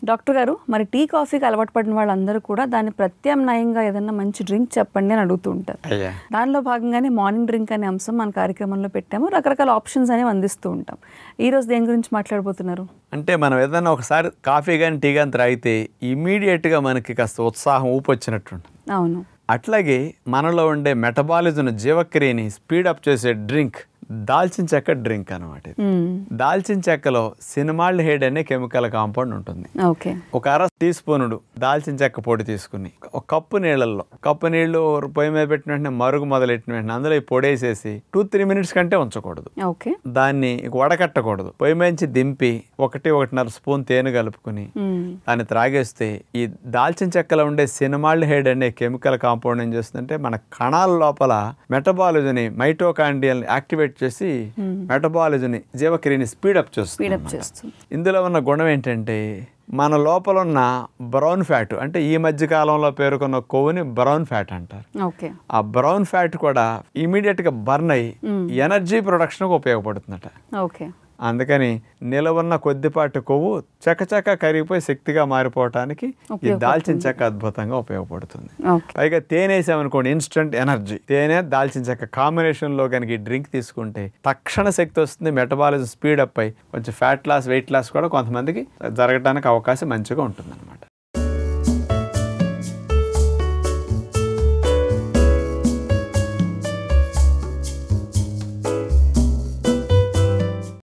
Doctor గారు మరి tea కాఫీకి అలవాటు పడిన వాళ్ళందరూ కూడా దాన్ని ప్రత్యామ్నాయంగా ఏదన్నా మంచి డ్రింక్ చెప్పండి అని అడుగుతూ ఉంటారు. దానిలో భాగంగానే మార్నింగ్ డ్రింక్ అనే అంశం మన కార్యక్రమంలో పెట్టాము. రకరకాల ఆప్షన్స్ అనేవి అందిస్తూ ఉంటాం. ఈ రోజు దేని గురించి మాట్లాడబోతున్నారు? అంటే మనం ఏదైనా ఒకసారి కాఫీ కానీ టీ కానీ త్రాగితే ఇమీడియట్గా మనకి కాస్త ఉత్సాహం ఊపొచ్చినట్టు. అవును. అట్లాగే మనలో ఉండే మెటబాలిజం జీవక్రియని స్పీడప్ చేసే డ్రింక్ దాల్చిన చెక్క డ్రింక్ అనమాట. దాల్చిన చెక్కలో సినమాల్డిహైడ్ అనే కెమికల్ కాంపౌండ్ ఉంటుంది. ఒక అర టీ స్పూనుడు దాల్చిన చెక్క పొడి తీసుకుని ఒక కప్పు నీళ్ళు పొయ్యి మీద పెట్టిన వెంటనే మరుగు మొదలెట్టిన వెంటనే అందులో ఈ పొడి వేసేసి 2-3 minutes కంటే ఉంచకూడదు. దాన్ని వడకట్టకూడదు. పొయ్యి నుంచి దింపి 1-1.5 స్పూన్ తేనె కలుపుకుని దాన్ని త్రాగేస్తే ఈ దాల్చిన చెక్కలో ఉండే సినమాల్డిహైడ్ అనే కెమికల్ కాంపౌండ్ ఏం చేస్తుందంటే మన కణాల లోపల మెటబాలిజంని మైటోకాండ్రియల్ యాక్టివేట్ చేసి మెటబాలిజంని జీవక్రియని స్పీడప్ చేస్తుంది. ఇందులో ఉన్న గుణం ఏంటంటే మన లోపల ఉన్న బ్రౌన్ ఫ్యాట్, అంటే ఈ మధ్య కాలంలో పేరుకున్న కొవ్వుని బ్రౌన్ ఫ్యాట్ అంటారు. ఆ బ్రౌన్ ఫ్యాట్ కూడా ఇమీడియట్ గా బర్న్ అయ్యి ఎనర్జీ ప్రొడక్షన్ కు ఉపయోగపడుతుందట. అందుకని నిలవన్న కొద్దిపాటి కొవ్వు చకచక కరిగిపోయి శక్తిగా మారిపోవటానికి ఈ దాల్చిన చెక్క అద్భుతంగా ఉపయోగపడుతుంది. పైగా తేనె వేసామనుకోండి, ఇన్స్టెంట్ ఎనర్జీ. తేనె దాల్చిన చెక్క కాంబినేషన్ లో కనుక ఈ డ్రింక్ తీసుకుంటే తక్షణ శక్తి వస్తుంది. మెటబాలిజం స్పీడ్ అప్ అయి కొంచెం ఫ్యాట్ లాస్, వెయిట్ లాస్ కూడా కొంతమందికి జరగడానికి అవకాశం మంచిగా ఉంటుంది.